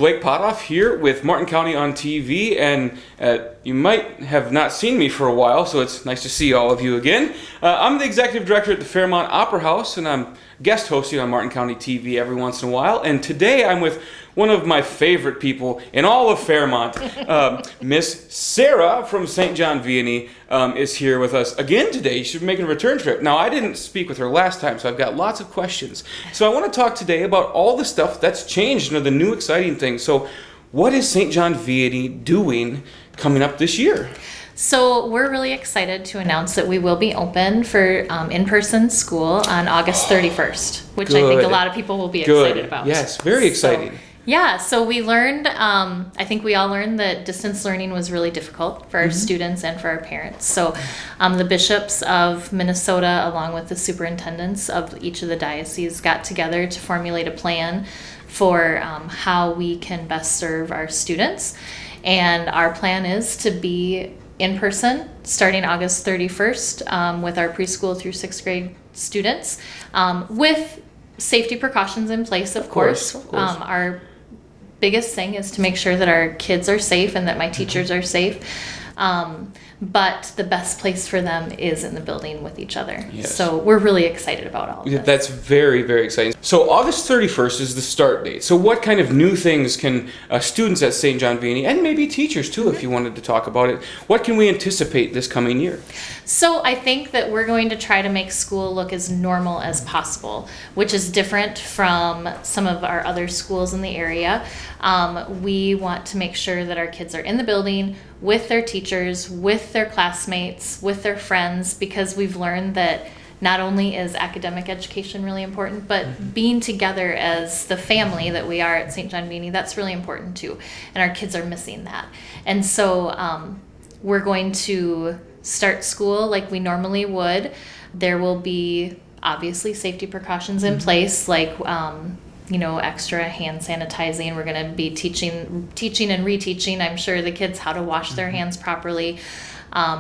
Blake Potthoff here with Martin County on TV, and you might have not seen me for a while, so it's nice to see all of you again. I'm the executive director at the Fairmont Opera House, and I'm guest hosting on Martin County TV every once in a while. And today I'm with one of my favorite people in all of Fairmont. Miss Sarah from St. John Vianney is here with us again today. She's making a return trip. Now, I didn't speak with her last time, so I've got lots of questions. So I want to talk today about all the stuff that's changed, the new exciting things. So what is St. John Vianney doing coming up this year? So we're really excited to announce that we will be open for InPerson School on August 31st, which I think a lot of people will be excited about. Yes, very exciting. So we learned, I think we all learned that distance learning was really difficult for our students and for our parents. So the bishops of Minnesota, along with the superintendents of each of the dioceses, got together to formulate a plan for how we can best serve our students. And our plan is to be in person starting August 31st with our preschool through 6th grade students with safety precautions in place, of course. Our biggest thing is to make sure that our kids are safe and that my teachers are safe. But the best place for them is in the building with each other. Yes. So we're really excited about all of this. That's very, very exciting. So August 31st is the start date. So what kind of new things can students at St. John Vianney, and maybe teachers too, if you wanted to talk about it, what can we anticipate this coming year? So I think that we're going to try to make school look as normal as possible, which is different from some of our other schools in the area. We want to make sure that our kids are in the building with their teachers, with their classmates, with their friends, because we've learned that not only is academic education really important, but being together as the family that we are at St. John Vianney, that's really important too. And our kids are missing that. And so we're going to start school like we normally would. There will be obviously safety precautions in place, like extra hand sanitizing. We're going to be teaching and reteaching, I'm sure, the kids how to wash their hands properly,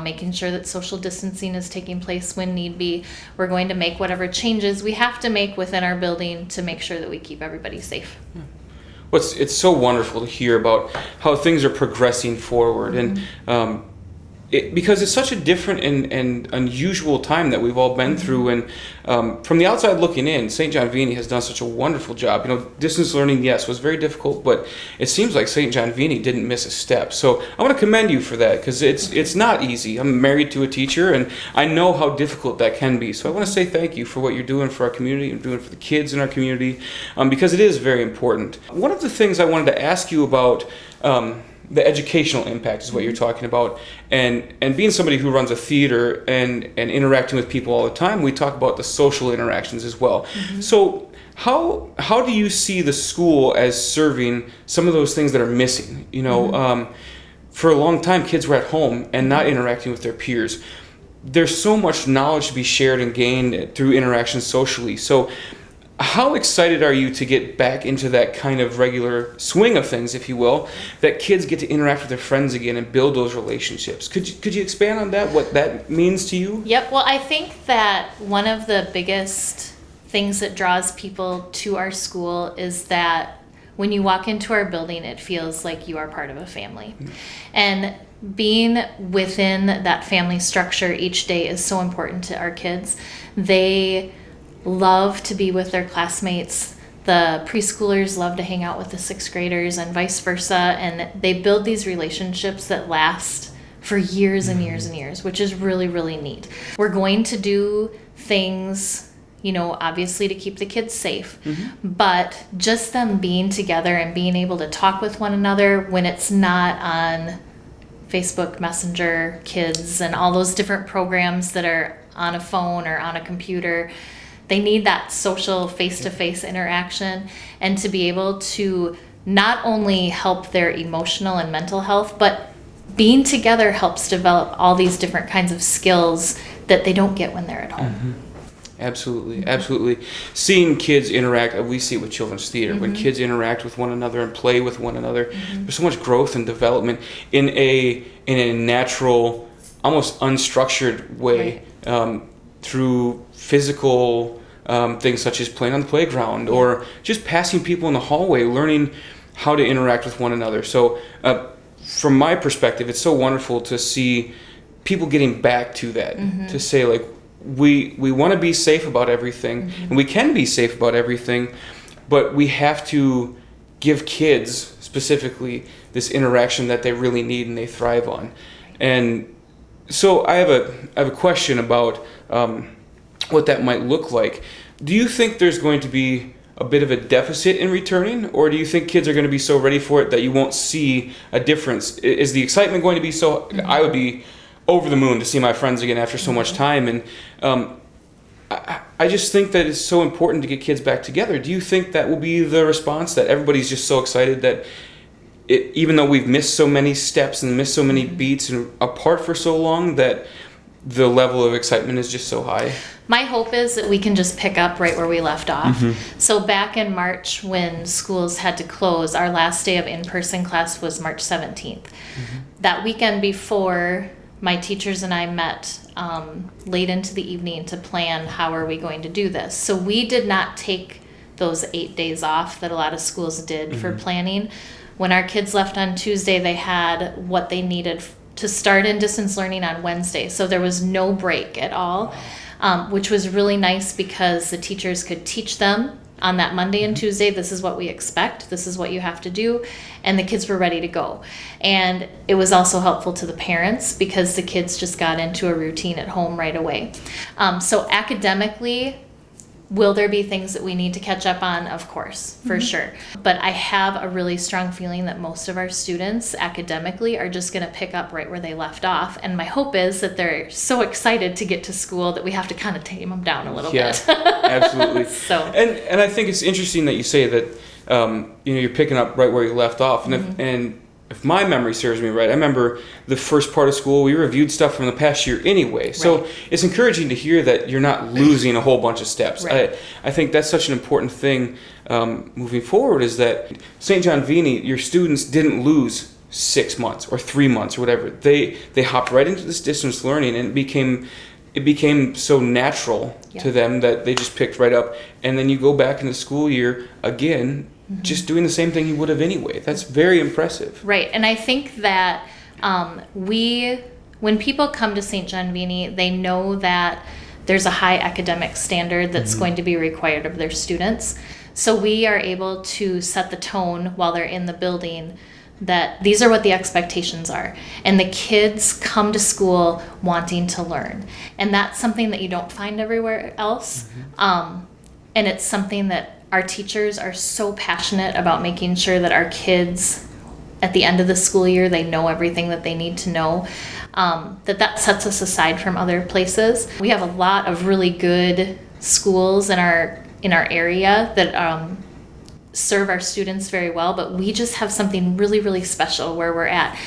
making sure that social distancing is taking place when need be. We're going to make whatever changes we have to make within our building to make sure that we keep everybody safe. Well, it's so wonderful to hear about how things are progressing forward, and because it's such a different and unusual time that we've all been through. And from the outside looking in, St. John Vianney has done such a wonderful job. Distance learning, yes, was very difficult, but it seems like St. John Vianney didn't miss a step. So I want to commend you for that, because it's not easy. I'm married to a teacher, and I know how difficult that can be. So I want to say thank you for what you're doing for our community and doing for the kids in our community, because it is very important. One of the things I wanted to ask you about, the educational impact is what you're talking about, and being somebody who runs a theater and interacting with people all the time, we talk about the social interactions as well. So how do you see the school as serving some of those things that are missing? For a long time, kids were at home and not interacting with their peers. There's so much knowledge to be shared and gained through interactions socially. So how excited are you to get back into that kind of regular swing of things, if you will, that kids get to interact with their friends again and build those relationships? Could you expand on that, what that means to you? Yep. Well, I think that one of the biggest things that draws people to our school is that when you walk into our building, it feels like you are part of a family. And being within that family structure each day is so important to our kids. They love to be with their classmates. The preschoolers love to hang out with the 6th graders and vice versa. And they build these relationships that last for years and years and years, which is really, really neat. We're going to do things, obviously to keep the kids safe, but just them being together and being able to talk with one another when it's not on Facebook Messenger Kids and all those different programs that are on a phone or on a computer. They need that social face-to-face interaction, and to be able to not only help their emotional and mental health, but being together helps develop all these different kinds of skills that they don't get when they're at home. Absolutely, absolutely. Seeing kids interact, we see it with children's theater, when kids interact with one another and play with one another, there's so much growth and development in a natural, almost unstructured way, through physical things such as playing on the playground or just passing people in the hallway, learning how to interact with one another. So from my perspective, it's so wonderful to see people getting back to that, to say, like, we want to be safe about everything, and we can be safe about everything, but we have to give kids specifically this interaction that they really need and they thrive on. And so I have a question about what that might look like. Do you think there's going to be a bit of a deficit in returning, or do you think kids are going to be so ready for it that you won't see a difference? Is the excitement going to be so... I would be over the moon to see my friends again after so much time, and I just think that it's so important to get kids back together. Do you think that will be the response, that everybody's just so excited that even though we've missed so many steps and missed so many beats and apart for so long, that the level of excitement is just so high? My hope is that we can just pick up right where we left off. So back in March, when schools had to close, our last day of in-person class was March 17th. That weekend before, my teachers and I met late into the evening to plan how are we going to do this. So we did not take those 8 days off that a lot of schools did for planning. When our kids left on Tuesday, they had what they needed to start in distance learning on Wednesday. So there was no break at all, which was really nice because the teachers could teach them on that Monday and Tuesday, this is what we expect, this is what you have to do, and the kids were ready to go. And it was also helpful to the parents because the kids just got into a routine at home right away. So academically, will there be things that we need to catch up on? Of course, for sure. But I have a really strong feeling that most of our students academically are just going to pick up right where they left off. And my hope is that they're so excited to get to school that we have to kind of tame them down a little bit. Absolutely. So. And I think it's interesting that you say that you're picking up right where you left off. And if my memory serves me right, I remember the first part of school, we reviewed stuff from the past year anyway. So it's encouraging to hear that you're not losing a whole bunch of steps. I think that's such an important thing moving forward, is that St. John Vianney, your students didn't lose 6 months or 3 months or whatever. They hopped right into this distance learning, and it became so natural to them that they just picked right up. And then you go back in the school year again, just doing the same thing you would have anyway. That's very impressive. Right. And I think that when people come to St. John Vianney, they know that there's a high academic standard that's going to be required of their students. So we are able to set the tone while they're in the building that these are what the expectations are. And the kids come to school wanting to learn. And that's something that you don't find everywhere else. And it's something that our teachers are so passionate about making sure that our kids, at the end of the school year, they know everything that they need to know, that sets us aside from other places. We have a lot of really good schools in our area that serve our students very well, but we just have something really, really special where we're at.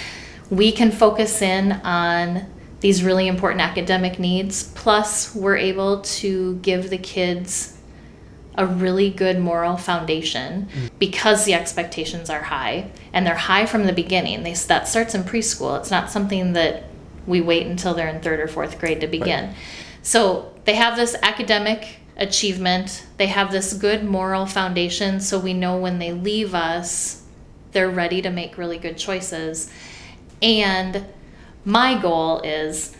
We can focus in on these really important academic needs, plus we're able to give the kids a really good moral foundation because the expectations are high, and they're high from the beginning. That starts in preschool. It's not something that we wait until they're in 3rd or 4th grade to begin. So they have this academic achievement, they have this good moral foundation, so we know when they leave us, they're ready to make really good choices. And my goal is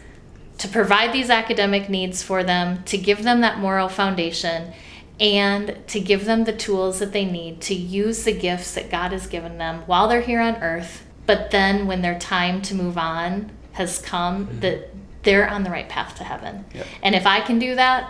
to provide these academic needs for them, to give them that moral foundation, and to give them the tools that they need to use the gifts that God has given them while they're here on earth. But then when their time to move on has come, that they're on the right path to heaven. And if I can do that,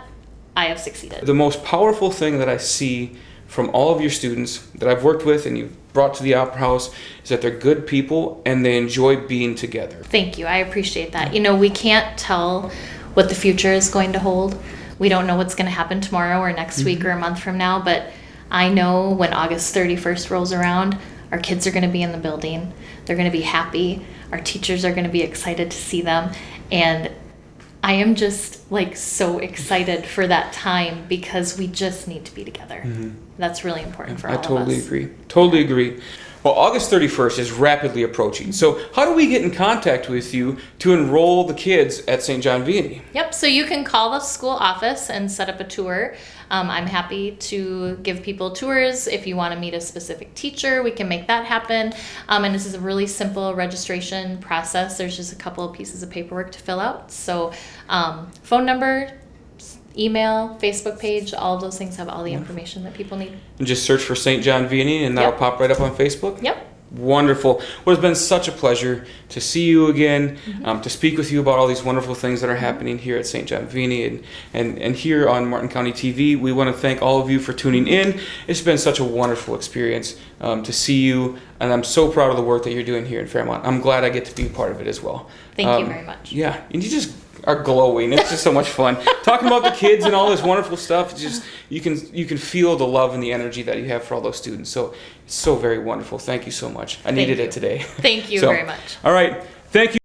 I have succeeded. The most powerful thing that I see from all of your students that I've worked with and you've brought to the Opera House is that they're good people and they enjoy being together. Thank you. I appreciate that. We can't tell what the future is going to hold. We don't know what's going to happen tomorrow or next week or a month from now, but I know when August 31st rolls around, our kids are going to be in the building. They're going to be happy. Our teachers are going to be excited to see them. And I am just so excited for that time because we just need to be together. That's really important for all of us. Totally agree. Well, August 31st is rapidly approaching. So how do we get in contact with you to enroll the kids at St. John Vianney? Yep, so you can call the school office and set up a tour. I'm happy to give people tours. If you want to meet a specific teacher, we can make that happen. And this is a really simple registration process. There's just a couple of pieces of paperwork to fill out. So phone number, email, Facebook page, all of those things have all the information that people need. And just search for St. John Vianney and that'll Yep. pop right up on Facebook? Yep. Wonderful. Well, it's been such a pleasure to see you again, to speak with you about all these wonderful things that are happening here at St. John Vianney and here on Martin County TV. We want to thank all of you for tuning in. It's been such a wonderful experience to see you, and I'm so proud of the work that you're doing here in Fairmont. I'm glad I get to be part of it as well. Thank you very much. Yeah, and you just are glowing. It's just so much fun talking about the kids and all this wonderful stuff. It's just you can feel the love and the energy that you have for all those students. So it's so very wonderful. Thank you so much. I needed it today. Thank you So, very much. All right. Thank you.